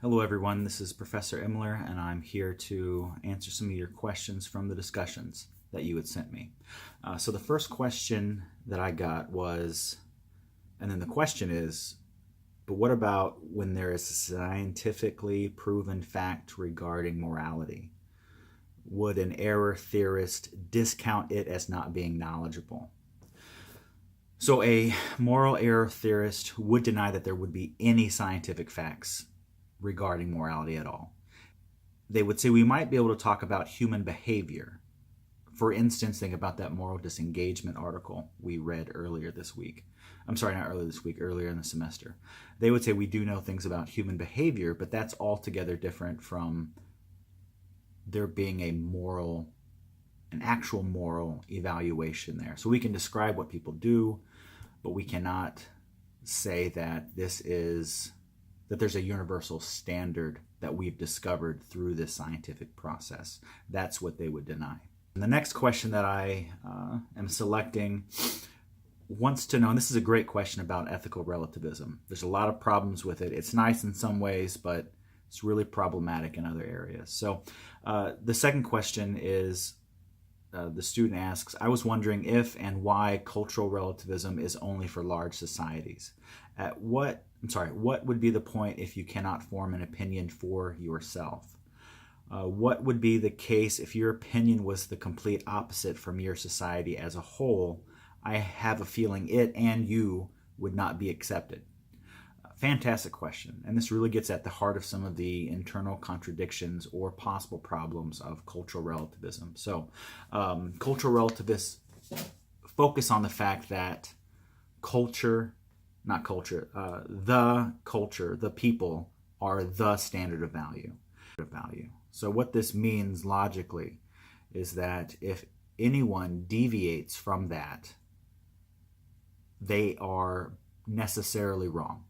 Hello everyone, this is Professor Imler and I'm here to answer some of your questions from the discussions that you had sent me. So the first question that I got was, and then the question is, but what about when there is a scientifically proven fact regarding morality? Would an error theorist discount it as not being knowledgeable? So a moral error theorist would deny that there would be any scientific facts regarding morality at all. They would say we might be able to talk about human behavior. For instance, think about that moral disengagement article we read earlier this week. I'm sorry, not earlier this week, earlier in the semester. They would say we do know things about human behavior, but that's altogether different from there being an actual moral evaluation there. So we can describe what people do, but we cannot say that there's a universal standard that we've discovered through this scientific process. That's what they would deny. And the next question that I am selecting wants to know, and this is a great question about ethical relativism. There's a lot of problems with it. It's nice in some ways, but it's really problematic in other areas. So the second question is, the student asks, I was wondering if and why cultural relativism is only for large societies. What would be the point if you cannot form an opinion for yourself? What would be the case if your opinion was the complete opposite from your society as a whole? I have a feeling it and you would not be accepted. Fantastic question, and this really gets at the heart of some of the internal contradictions or possible problems of cultural relativism. So, cultural relativists focus on the fact that the people are the standard of value. So what this means logically is that if anyone deviates from that, they are necessarily wrong,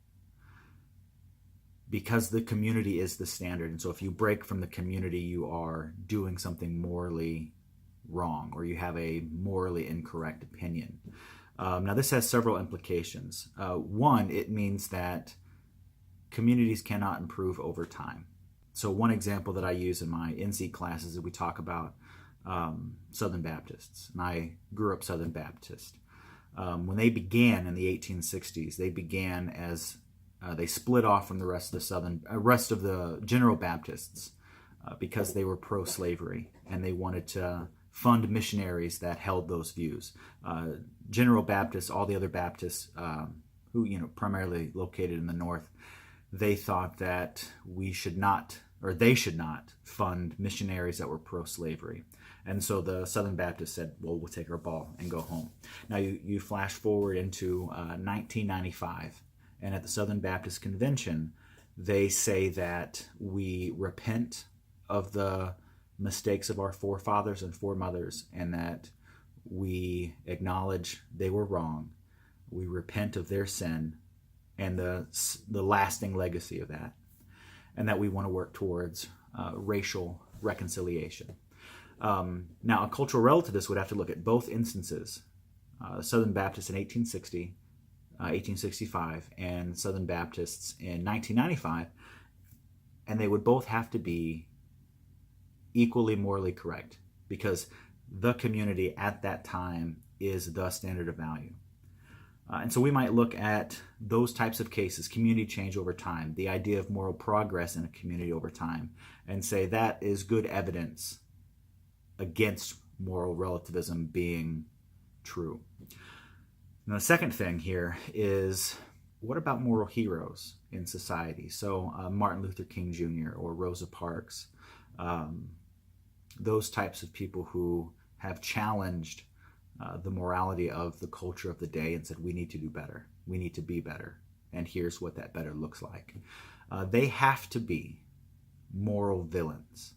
because the community is the standard. And so if you break from the community, you are doing something morally wrong, or you have a morally incorrect opinion. Now this has several implications. One, it means that communities cannot improve over time. So one example that I use in my NC classes is we talk about Southern Baptists. And I grew up Southern Baptist. When they began in the 1860s, they began as they split off from the rest of the General Baptists because they were pro-slavery and they wanted to fund missionaries that held those views. General Baptists, all the other Baptists who primarily located in the North, they thought that they should not fund missionaries that were pro-slavery. And so the Southern Baptists said, well, we'll take our ball and go home. Now you flash forward into 1995, and at the Southern Baptist Convention, they say that we repent of the mistakes of our forefathers and foremothers, and that we acknowledge they were wrong. We repent of their sin and the lasting legacy of that, and that we want to work towards racial reconciliation. Now, a cultural relativist would have to look at both instances, Southern Baptists in 1865, and Southern Baptists in 1995, and they would both have to be equally morally correct, because the community at that time is the standard of value. And so we might look at those types of cases, community change over time, the idea of moral progress in a community over time, and say that is good evidence against moral relativism being true. Now, the second thing here is, what about moral heroes in society? So Martin Luther King Jr. or Rosa Parks, those types of people who have challenged the morality of the culture of the day and said, we need to do better, we need to be better, and here's what that better looks like. They have to be moral villains.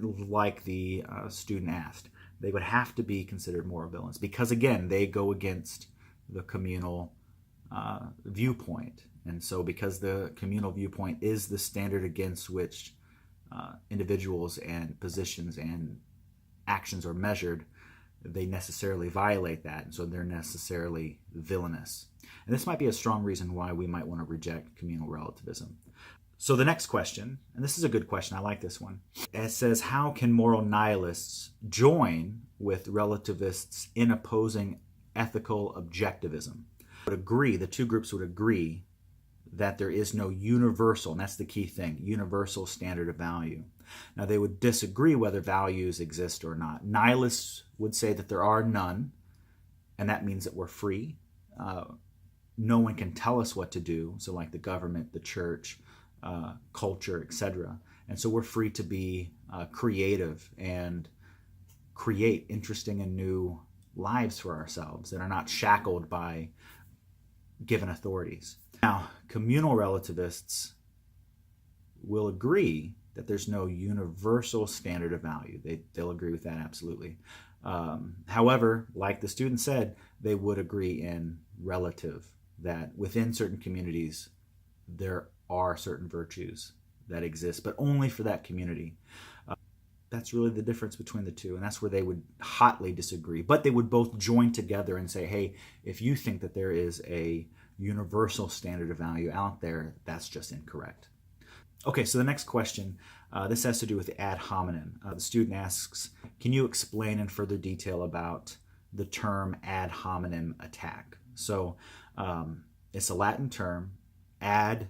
Like the student asked, they would have to be considered moral villains, because again, they go against the communal viewpoint. And so because the communal viewpoint is the standard against which individuals and positions and actions are measured, they necessarily violate that, and so they're necessarily villainous. And this might be a strong reason why we might want to reject communal relativism. So the next question, and this is a good question, I like this one. It says, how can moral nihilists join with relativists in opposing ethical objectivism? Would agree, the two groups would agree that there is no universal, and that's the key thing, universal standard of value. Now they would disagree whether values exist or not. Nihilists would say that there are none, and that means that we're free. No one can tell us what to do, so like the government, the church, culture, etc. And so we're free to be creative and create interesting and new lives for ourselves that are not shackled by given authorities. Now, communal relativists will agree that there's no universal standard of value. They'll agree with that absolutely. However, like the student said, they would agree in relative, that within certain communities there are certain virtues that exist, but only for that community. That's really the difference between the two, and that's where they would hotly disagree. But they would both join together and say, hey, if you think that there is a universal standard of value out there, that's just incorrect. Okay, so the next question, this has to do with ad hominem. The student asks, can you explain in further detail about the term ad hominem attack? So it's a Latin term. Ad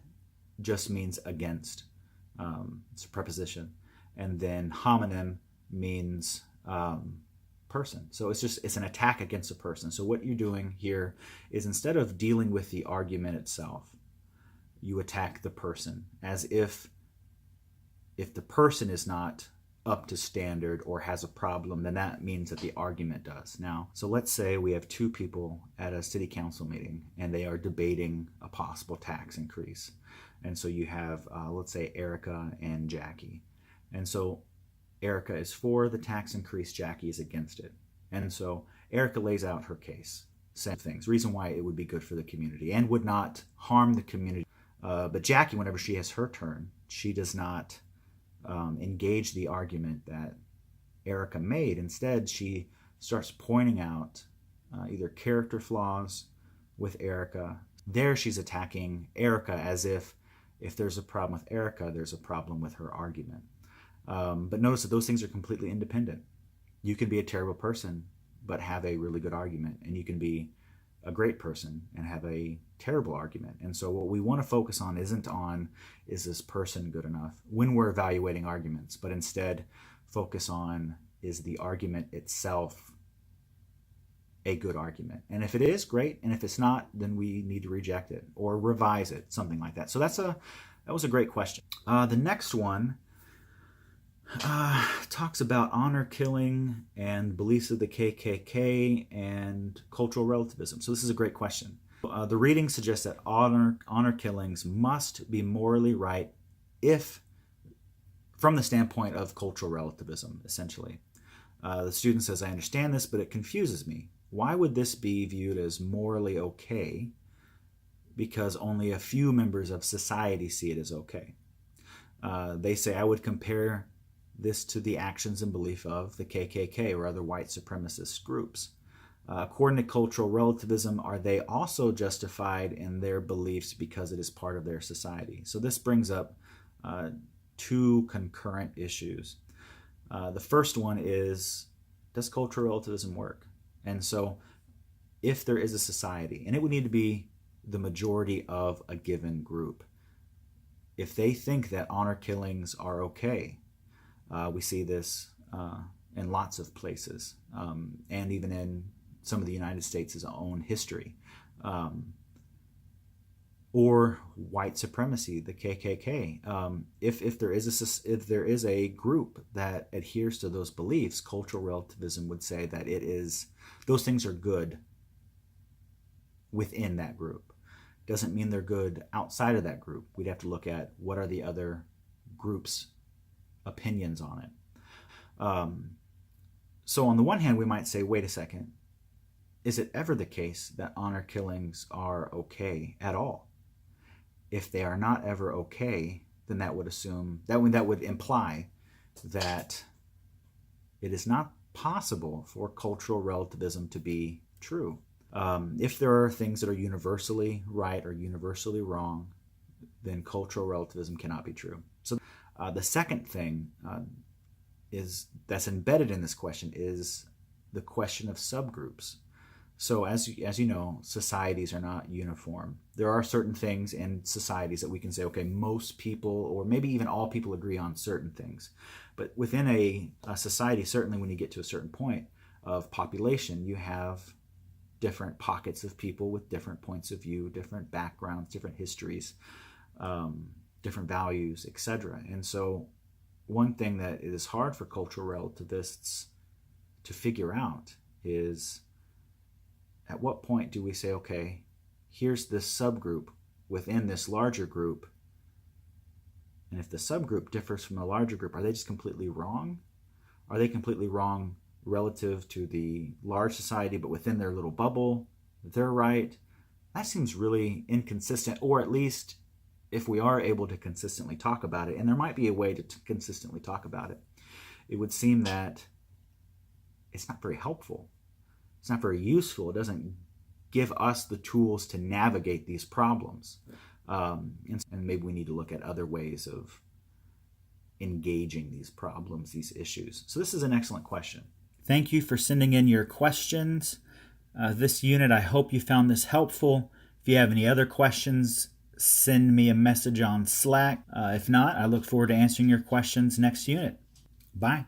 just means against. It's a preposition. And then hominem means person. So it's an attack against a person. So what you're doing here is, instead of dealing with the argument itself, you attack the person, as if the person is not up to standard or has a problem, then that means that the argument does. Now, so let's say we have two people at a city council meeting and they are debating a possible tax increase. And so you have, let's say, Erica and Jackie. And so Erica is for the tax increase, Jackie is against it. And so Erica lays out her case, saying things, reason why it would be good for the community and would not harm the community. But Jackie, whenever she has her turn, she does not engage the argument that Erica made. Instead, she starts pointing out either character flaws with Erica. There she's attacking Erica as if there's a problem with Erica, there's a problem with her argument. But notice that those things are completely independent. You can be a terrible person but have a really good argument, and you can be a great person and have a terrible argument. And so what we want to focus on isn't on, is this person good enough when we're evaluating arguments, but instead focus on, is the argument itself a good argument? And if it is, great. And if it's not, then we need to reject it or revise it, something like that. So that was a great question. The next one talks about honor killing and beliefs of the KKK and cultural relativism. So this is a great question. The reading suggests that honor killings must be morally right if, from the standpoint of cultural relativism, essentially. The student says, I understand this, but it confuses me. Why would this be viewed as morally okay because only a few members of society see it as okay? They say, I would compare this to the actions and belief of the KKK or other white supremacist groups. According to cultural relativism, are they also justified in their beliefs because it is part of their society? So this brings up two concurrent issues. The first one is, does cultural relativism work? And so if there is a society, and it would need to be the majority of a given group, if they think that honor killings are okay, we see this in lots of places, and even in some of the United States' own history. Or white supremacy, the KKK. If there is a group that adheres to those beliefs, cultural relativism would say that those things are good within that group. Doesn't mean they're good outside of that group. We'd have to look at what are the other groups' opinions on it. So on the one hand, we might say, wait a second, is it ever the case that honor killings are okay at all? If they are not ever okay, then that would imply that it is not possible for cultural relativism to be true. If there are things that are universally right or universally wrong, then cultural relativism cannot be true. So the second thing that's embedded in this question is the question of subgroups. So as you know, societies are not uniform. There are certain things in societies that we can say, okay, most people, or maybe even all people, agree on certain things. But within a society, certainly when you get to a certain point of population, you have different pockets of people with different points of view, different backgrounds, different histories, different values, etc. And so one thing that is hard for cultural relativists to figure out is, at what point do we say, okay, here's this subgroup within this larger group, and if the subgroup differs from the larger group, are they just completely wrong? Are they completely wrong relative to the large society, but within their little bubble, they're right? That seems really inconsistent, or at least if we are able to consistently talk about it, and there might be a way to consistently talk about it, it would seem that it's not very helpful. It's not very useful. It doesn't give us the tools to navigate these problems. And maybe we need to look at other ways of engaging these problems, these issues. So this is an excellent question. Thank you for sending in your questions. This unit, I hope you found this helpful. If you have any other questions, send me a message on Slack. If not, I look forward to answering your questions next unit. Bye.